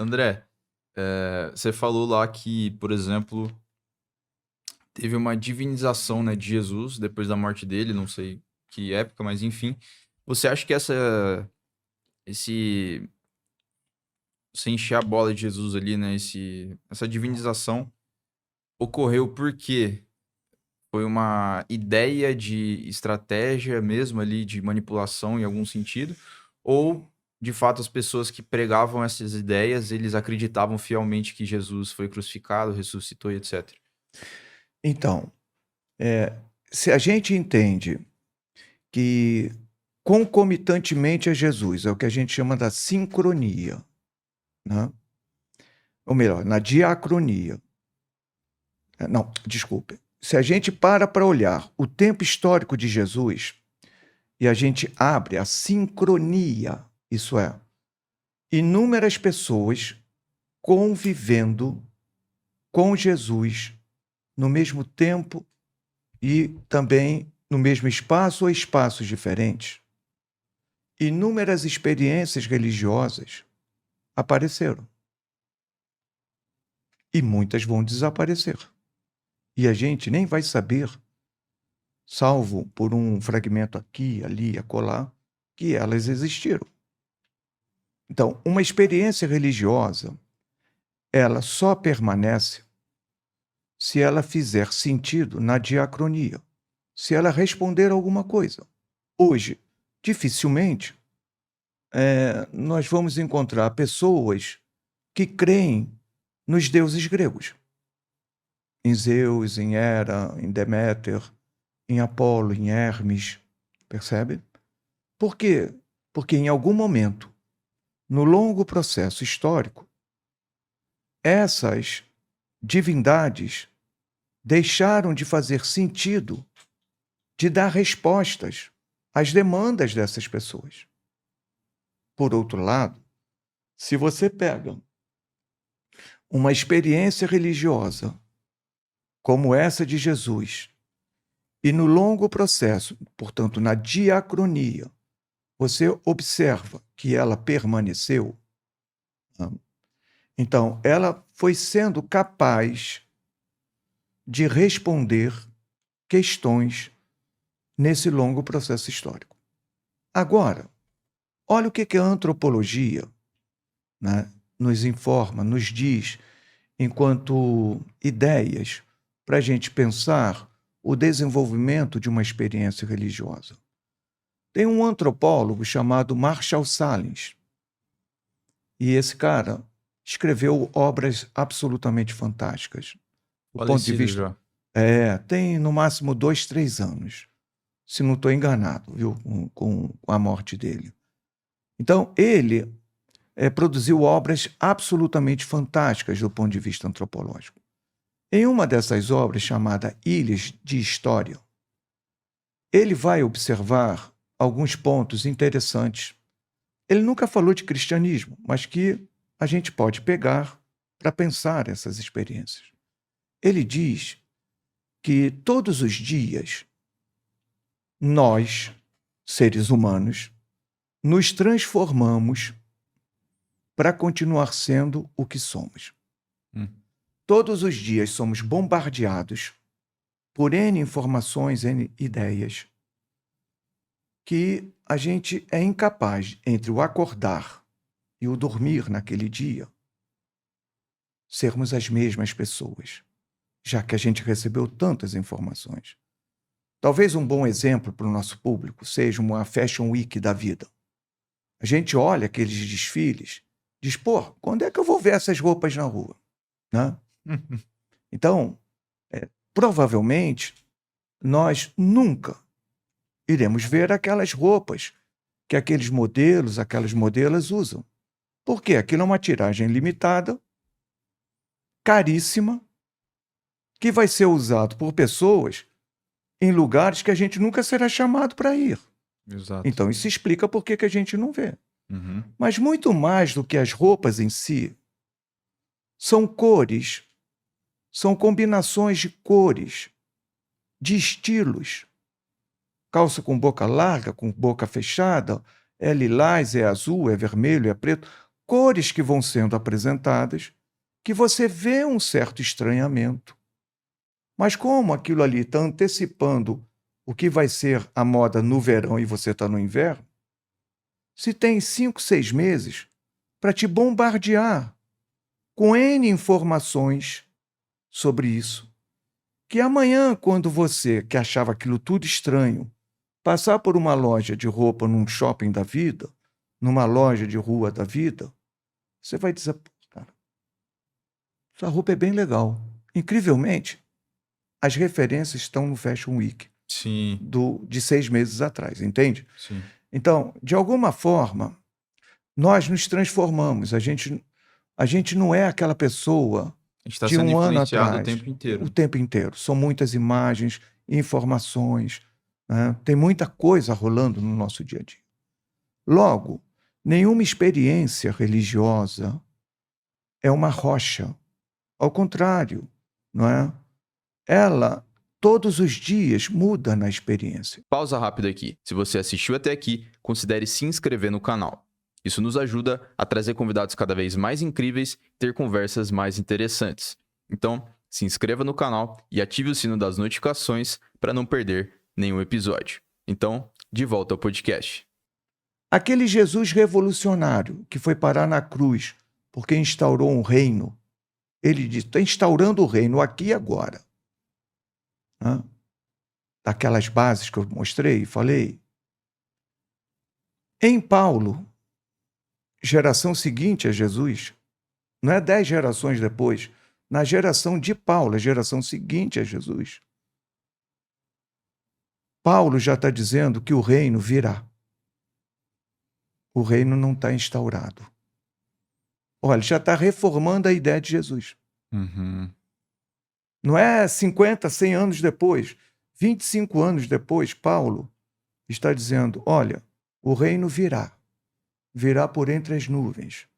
André, você falou lá que, por exemplo, teve uma divinização, né, de Jesus depois da morte dele, não sei que época, mas enfim. Você acha que esse, você encher a bola de Jesus ali, né, essa divinização ocorreu porque foi uma ideia de estratégia mesmo ali, de manipulação em algum sentido? Ou, de fato, as pessoas que pregavam essas ideias, eles acreditavam fielmente que Jesus foi crucificado, ressuscitou e etc. Então, se a gente entende que concomitantemente a Jesus é o que a gente chama da sincronia, né? Ou melhor, na diacronia. Não, desculpe. Se a gente para olhar o tempo histórico de Jesus e a gente abre a sincronia, isso é, inúmeras pessoas convivendo com Jesus no mesmo tempo e também no mesmo espaço ou espaços diferentes. Inúmeras experiências religiosas apareceram e muitas vão desaparecer. E a gente nem vai saber, salvo por um fragmento aqui, ali, acolá, que elas existiram. Então, uma experiência religiosa, ela só permanece se ela fizer sentido na diacronia, se ela responder alguma coisa. Hoje, dificilmente, nós vamos encontrar pessoas que creem nos deuses gregos, em Zeus, em Hera, em Deméter, em Apolo, em Hermes, percebe? Por quê? Porque em algum momento, no longo processo histórico, essas divindades deixaram de fazer sentido, de dar respostas às demandas dessas pessoas. Por outro lado, se você pega uma experiência religiosa como essa de Jesus, e no longo processo, portanto, na diacronia, você observa que ela permaneceu, né? Então, ela foi sendo capaz de responder questões nesse longo processo histórico. Agora, olha o que a antropologia, né, nos informa, nos diz, enquanto ideias para a gente pensar o desenvolvimento de uma experiência religiosa. Tem um antropólogo chamado Marshall Salins, e esse cara escreveu obras absolutamente fantásticas. Do ponto de Falecido vista. já. Tem no máximo 2, 3 anos, se não estou enganado, viu, com a morte dele. Então, ele produziu obras absolutamente fantásticas do ponto de vista antropológico. Em uma dessas obras, chamada Ilhas de História, ele vai observar alguns pontos interessantes. Ele nunca falou de cristianismo, mas que a gente pode pegar para pensar essas experiências. Ele diz que todos os dias nós, seres humanos, nos transformamos para continuar sendo o que somos. Hum. Todos os dias somos bombardeados por N informações, N ideias, que a gente é incapaz, entre o acordar e o dormir naquele dia, sermos as mesmas pessoas, já que a gente recebeu tantas informações. Talvez um bom exemplo para o nosso público seja uma Fashion Week da vida. A gente olha aqueles desfiles, diz, pô, quando é que eu vou ver essas roupas na rua? Né? Então, provavelmente, nós nunca iremos ver aquelas roupas que aqueles modelos, aquelas modelas usam. Porque aquilo é uma tiragem limitada, caríssima, que vai ser usado por pessoas em lugares que a gente nunca será chamado para ir. Exato. Então, isso explica por que a gente não vê. Uhum. Mas muito mais do que as roupas em si, são cores, são combinações de cores, de estilos. Calça com boca larga, com boca fechada, é lilás, é azul, é vermelho, é preto. cores que vão sendo apresentadas, que você vê um certo estranhamento. Mas como aquilo ali está antecipando o que vai ser a moda no verão e você está no inverno, se tem 5, 6 meses para te bombardear com N informações sobre isso, que amanhã, quando você, que achava aquilo tudo estranho, passar por uma loja de roupa num shopping da vida, numa loja de rua da vida, você vai dizer, "Pô, cara, essa roupa é bem legal." Incrivelmente, as referências estão no Fashion Week Sim, de 6 meses atrás, entende? sim. Então, de alguma forma, nós nos transformamos. A gente não é aquela pessoa A gente está de sendo um ano influenciado o atrás, tempo inteiro. o tempo inteiro. São muitas imagens, informações, né? Tem muita coisa rolando no nosso dia a dia. Logo, nenhuma experiência religiosa é uma rocha. Ao contrário, não é? Ela, todos os dias, muda na experiência. Pausa rápida aqui. Se você assistiu até aqui, considere se inscrever no canal. Isso nos ajuda a trazer convidados cada vez mais incríveis e ter conversas mais interessantes. Então, se inscreva no canal e ative o sino das notificações para não perder nenhum episódio. Então, de volta ao podcast. Aquele Jesus revolucionário que foi parar na cruz porque instaurou um reino, ele disse, está instaurando o reino aqui e agora. Né? Daquelas bases que eu mostrei e falei. Em Paulo, geração seguinte a Jesus, não é 10 gerações depois, na geração de Paulo, a geração seguinte a Jesus, Paulo já está dizendo que o reino virá. O reino não está instaurado. Olha, já está reformando a ideia de Jesus. Uhum. Não é 50, 100 anos depois, 25 anos depois, Paulo está dizendo, olha, o reino virá. Virá por entre as nuvens.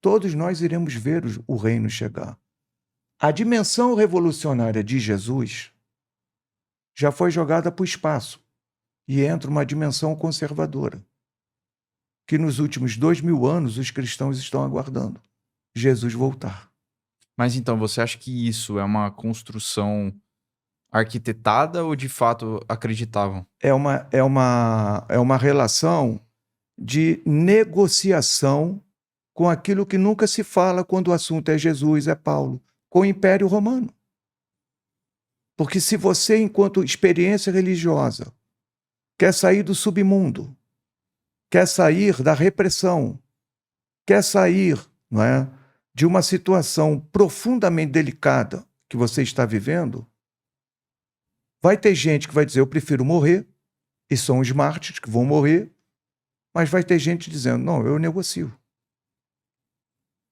Todos nós iremos ver o reino chegar. A dimensão revolucionária de Jesus já foi jogada para o espaço e entra uma dimensão conservadora, que nos últimos 2000 anos os cristãos estão aguardando. Jesus voltar. Mas então, você acha que isso é uma construção arquitetada ou de fato acreditavam? É uma relação de negociação com aquilo que nunca se fala quando o assunto é Jesus, é Paulo, com o Império Romano. Porque se você, enquanto experiência religiosa, quer sair do submundo, quer sair da repressão, quer sair, não é, de uma situação profundamente delicada que você está vivendo, vai ter gente que vai dizer, eu prefiro morrer, e são os mártires que vão morrer, mas vai ter gente dizendo, não, eu negocio.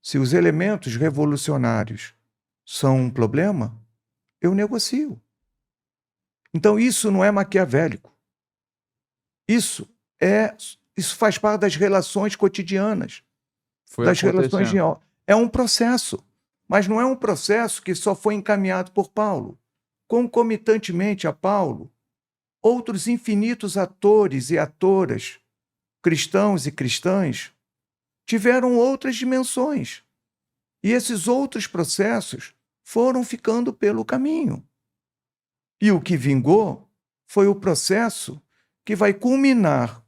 Se os elementos revolucionários são um problema, eu negocio. Então isso não é maquiavélico. Isso faz parte das relações cotidianas, das relações de... É um processo, mas não é um processo que só foi encaminhado por Paulo. Concomitantemente a Paulo, outros infinitos atores e atoras, cristãos e cristãs, tiveram outras dimensões. E esses outros processos foram ficando pelo caminho. E o que vingou foi o processo que vai culminar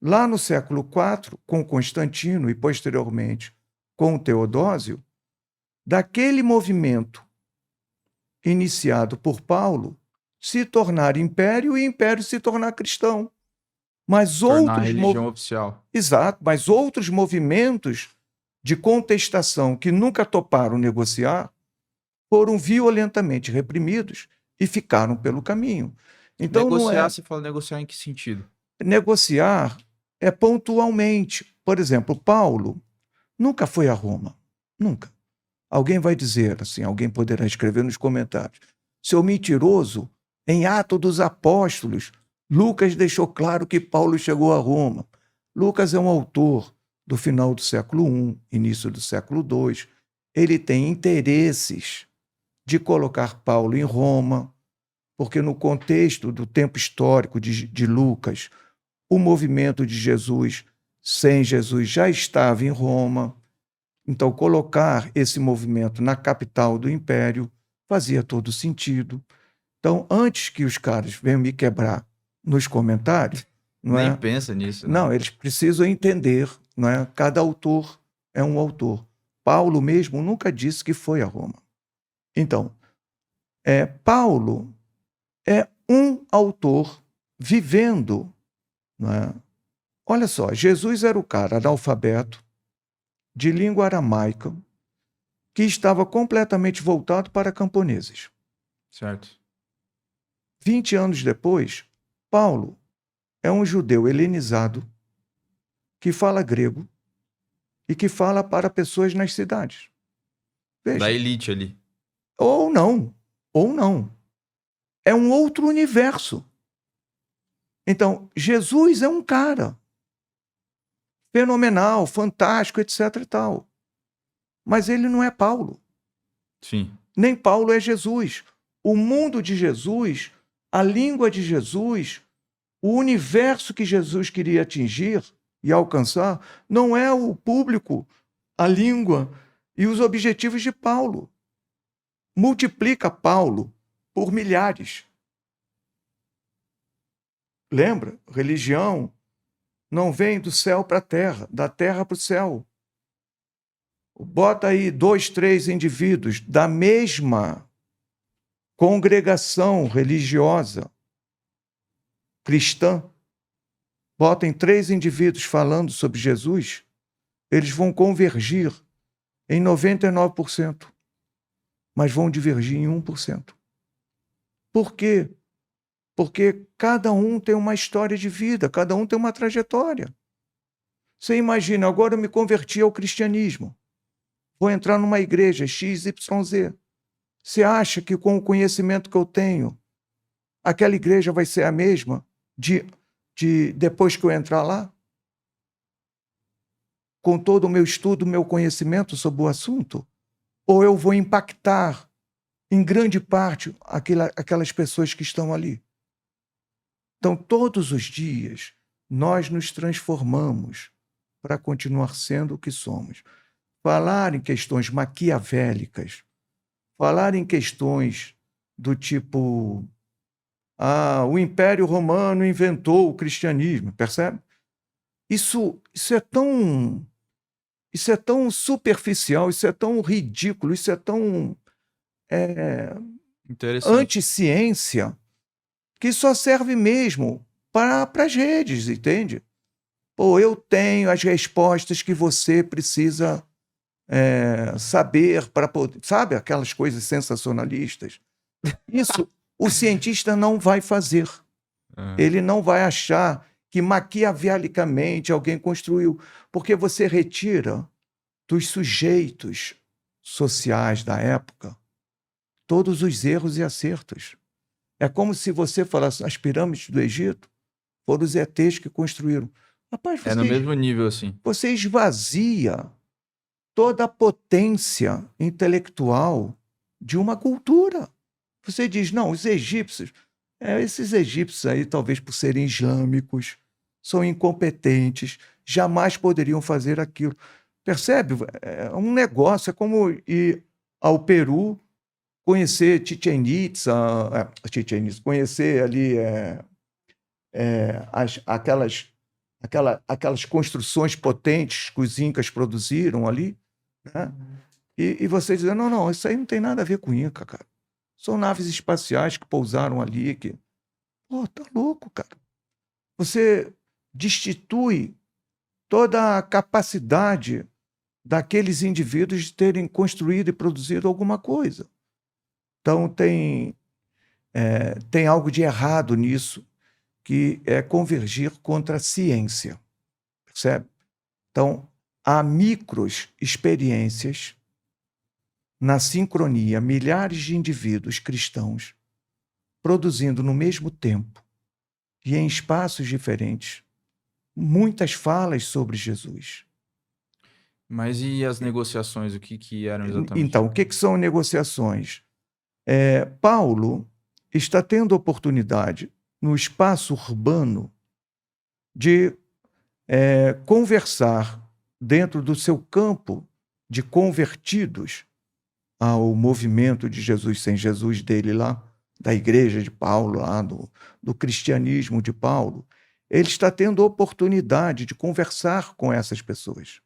lá no século IV, com Constantino e posteriormente com Teodósio, daquele movimento iniciado por Paulo se tornar império e império se tornar cristão. Mas Tornar a outros religião oficial. Exato, mas outros movimentos de contestação que nunca toparam negociar foram violentamente reprimidos e ficaram pelo caminho. Então Negociar, você fala negociar em que sentido? Negociar é pontualmente. Por exemplo, Paulo nunca foi a Roma. Nunca. Alguém vai dizer assim, alguém poderá escrever nos comentários, seu mentiroso, em Atos dos Apóstolos, Lucas deixou claro que Paulo chegou a Roma. Lucas é um autor do final do século I, início do século II. Ele tem interesses de colocar Paulo em Roma, porque no contexto do tempo histórico de Lucas, o movimento de Jesus sem Jesus já estava em Roma. Então, colocar esse movimento na capital do império fazia todo sentido. Então, antes que os caras venham me quebrar nos comentários, não Nem é? pensa nisso, né? Não, eles precisam entender, não é? Cada autor é um autor. Paulo mesmo nunca disse que foi a Roma. Então, Paulo é um autor vivendo, não é? Olha só, Jesus era o cara analfabeto, de língua aramaica, que estava completamente voltado para camponeses. Certo. 20 anos depois, Paulo é um judeu helenizado que fala grego e que fala para pessoas nas cidades. Veja. Da elite ali. Ou não. É um outro universo. Então, Jesus é um cara fenomenal, fantástico, etc. e tal. Mas ele não é Paulo. Sim. Nem Paulo é Jesus. O mundo de Jesus, a língua de Jesus, o universo que Jesus queria atingir e alcançar, não é o público, a língua e os objetivos de Paulo. Multiplica Paulo por milhares. Lembra? Religião não vem do céu para a terra, da terra para o céu. Bota aí 2, 3 indivíduos da mesma congregação religiosa cristã, botem 3 indivíduos falando sobre Jesus, eles vão convergir em 99%, mas vão divergir em 1%. Por quê? Porque cada um tem uma história de vida, cada um tem uma trajetória. Você imagina, agora eu me converti ao cristianismo, vou entrar numa igreja XYZ. Você acha que com o conhecimento que eu tenho, aquela igreja vai ser a mesma de depois que eu entrar lá? Com todo o meu estudo, meu conhecimento sobre o assunto? Ou eu vou impactar, em grande parte, aquelas pessoas que estão ali? Então, todos os dias, nós nos transformamos para continuar sendo o que somos. Falar em questões maquiavélicas, falar em questões do tipo... o Império Romano inventou o cristianismo, percebe? Isso é tão superficial, isso é tão ridículo, isso é tão Interessante. anti-ciência, que só serve mesmo para as redes, entende? Pô, eu tenho as respostas que você precisa saber para poder... Sabe aquelas coisas sensacionalistas? Isso o cientista não vai fazer. Ele não vai achar que maquiavelicamente alguém construiu, porque você retira dos sujeitos sociais da época todos os erros e acertos. É como se você falasse, as pirâmides do Egito foram os ETs que construíram. Rapaz, É no mesmo nível, assim. você esvazia toda a potência intelectual de uma cultura. Você diz, não, os egípcios, esses egípcios aí, talvez por serem islâmicos, são incompetentes, jamais poderiam fazer aquilo. Percebe? É um negócio, é como ir ao Peru, conhecer Chichén Itzá, conhecer ali aquelas construções potentes que os incas produziram ali, né? E você dizer, não, isso aí não tem nada a ver com Inca, cara. São naves espaciais que pousaram ali. Pô, tá louco, cara. Você destitui toda a capacidade daqueles indivíduos de terem construído e produzido alguma coisa. Então, tem algo de errado nisso, que é convergir contra a ciência. Percebe? Então, há micros experiências na sincronia, milhares de indivíduos cristãos produzindo no mesmo tempo e em espaços diferentes muitas falas sobre Jesus. Mas e as negociações, o que eram exatamente? Então, o que são negociações? Paulo está tendo oportunidade no espaço urbano de conversar dentro do seu campo de convertidos ao movimento de Jesus sem Jesus dele lá, da igreja de Paulo, lá do cristianismo de Paulo, ele está tendo oportunidade de conversar com essas pessoas.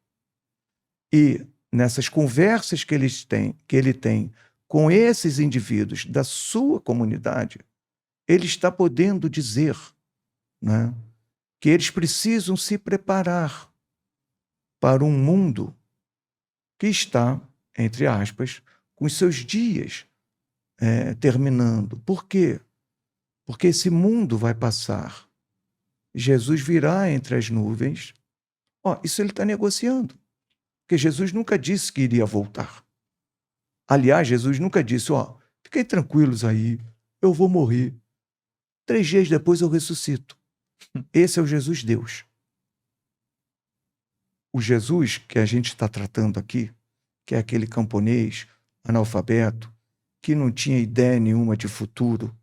E nessas conversas que ele tem com esses indivíduos da sua comunidade, ele está podendo dizer, né, que eles precisam se preparar para um mundo que está, entre aspas, com os seus dias terminando. Por quê? Porque esse mundo vai passar. Jesus virá entre as nuvens. Isso ele está negociando. Porque Jesus nunca disse que iria voltar. Aliás, Jesus nunca disse, fiquem tranquilos aí, eu vou morrer. 3 dias depois eu ressuscito. Esse é o Jesus Deus. O Jesus que a gente está tratando aqui, que é aquele camponês, analfabeto, que não tinha ideia nenhuma de futuro,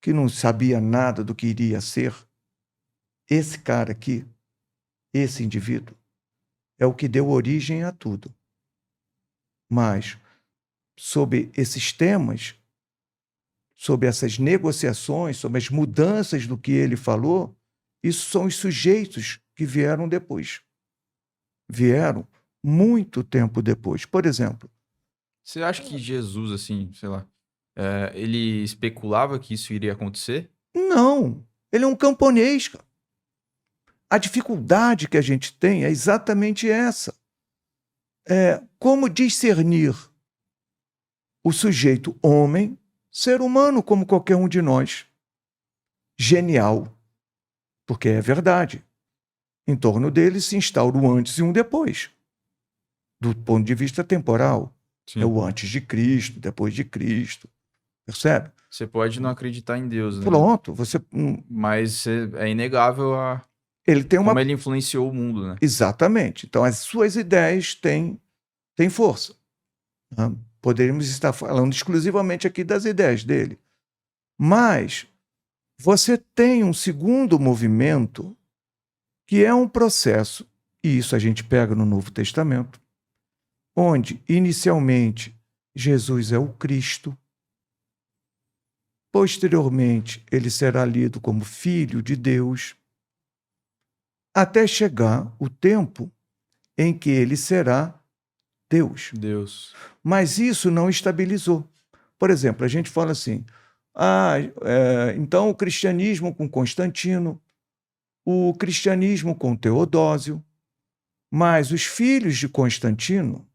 que não sabia nada do que iria ser, esse cara aqui, esse indivíduo, é o que deu origem a tudo. Mas, sob esses temas, sobre essas negociações, sobre as mudanças do que ele falou, isso são os sujeitos que vieram depois. Vieram muito tempo depois. Por exemplo... Você acha que Jesus, assim, sei lá, ele especulava que isso iria acontecer? Não, ele é um camponês, cara. A dificuldade que a gente tem é exatamente essa. Como discernir o sujeito homem, ser humano como qualquer um de nós. Genial, porque é verdade. Em torno dele se instaura um antes e um depois. Do ponto de vista temporal. Sim. É o antes de Cristo, depois de Cristo. Percebe? Você pode não acreditar em Deus, né? Pronto, você... Mas é inegável ele tem como ele influenciou o mundo, né? Exatamente. Então, as suas ideias têm força. Né? Poderíamos estar falando exclusivamente aqui das ideias dele. Mas você tem um segundo movimento que é um processo, e isso a gente pega no Novo Testamento, onde, inicialmente, Jesus é o Cristo. Posteriormente, ele será lido como Filho de Deus, até chegar o tempo em que ele será Deus. Mas isso não estabilizou. Por exemplo, a gente fala assim, então o cristianismo com Constantino, o cristianismo com Teodósio, mas os filhos de Constantino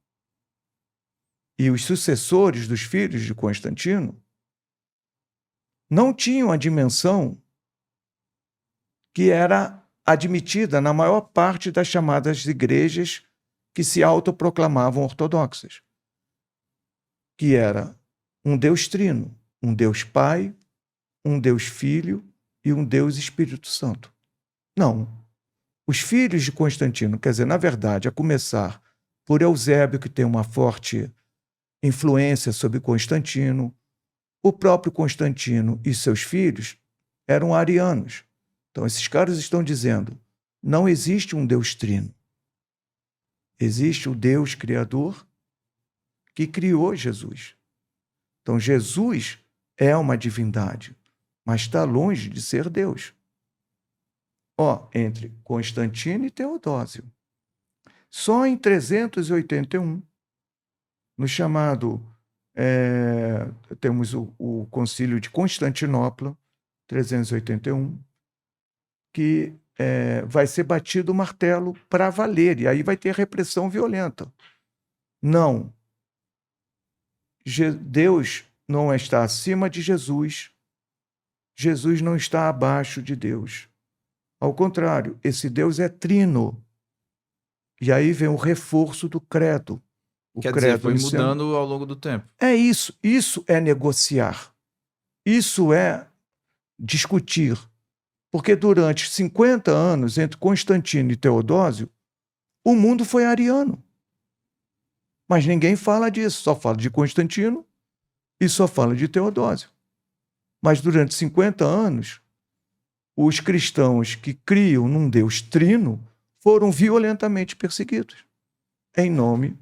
e os sucessores dos filhos de Constantino não tinham a dimensão que era admitida na maior parte das chamadas igrejas que se autoproclamavam ortodoxas, que era um Deus trino, um Deus Pai, um Deus Filho e um Deus Espírito Santo. Não. Os filhos de Constantino, quer dizer, na verdade, a começar por Eusébio, que tem uma forte influência sobre Constantino, o próprio Constantino e seus filhos eram arianos. Então, esses caras estão dizendo, não existe um Deus trino. Existe o Deus Criador que criou Jesus. Então, Jesus é uma divindade, mas está longe de ser Deus. Entre Constantino e Teodósio. Só em 381, no chamado... temos o Concílio de Constantinopla, 381, que vai ser batido o martelo para valer, e aí vai ter repressão violenta. Não. Deus não está acima de Jesus. Jesus não está abaixo de Deus. Ao contrário, esse Deus é trino. E aí vem o reforço do credo. Quer dizer, foi mudando ao longo do tempo. É isso. Isso é negociar. Isso é discutir. Porque durante 50 anos, entre Constantino e Teodósio, o mundo foi ariano. Mas ninguém fala disso, só fala de Constantino e só fala de Teodósio. Mas durante 50 anos, os cristãos que criam num Deus trino foram violentamente perseguidos em nome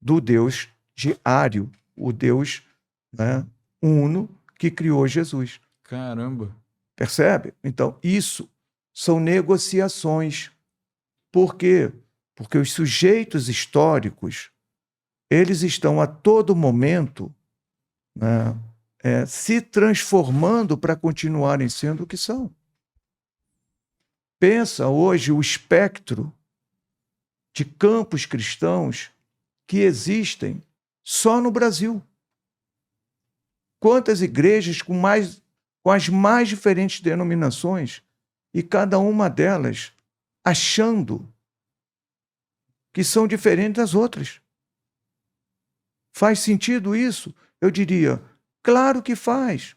do Deus de Ário, o Deus, né, uno que criou Jesus. Caramba. Percebe? Então, isso são negociações. Por quê? Porque os sujeitos históricos, eles estão a todo momento, né, se transformando para continuarem sendo o que são. Pensa hoje o espectro de campos cristãos que existem só no Brasil. Quantas igrejas com as mais diferentes denominações e cada uma delas achando que são diferentes das outras. Faz sentido isso? Eu diria, claro que faz,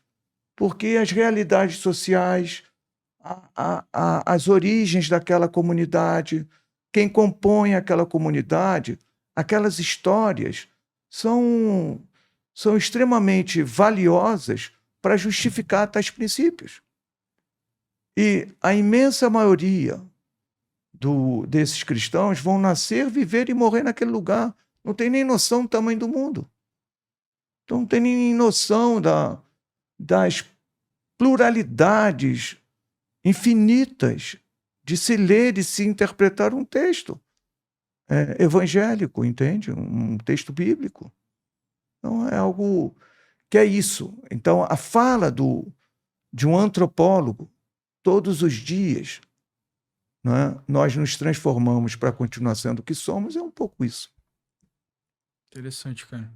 porque as realidades sociais, as origens daquela comunidade, quem compõe aquela comunidade, aquelas histórias são extremamente valiosas para justificar tais princípios. E a imensa maioria desses cristãos vão nascer, viver e morrer naquele lugar. Não tem nem noção do tamanho do mundo. Então não tem nem noção das pluralidades infinitas de se ler e se interpretar um texto evangélico, entende? Um texto bíblico. Então é algo que é isso. Então a fala de um antropólogo todos os dias, né, nós nos transformamos para continuar sendo o que somos, é um pouco isso. Interessante, cara.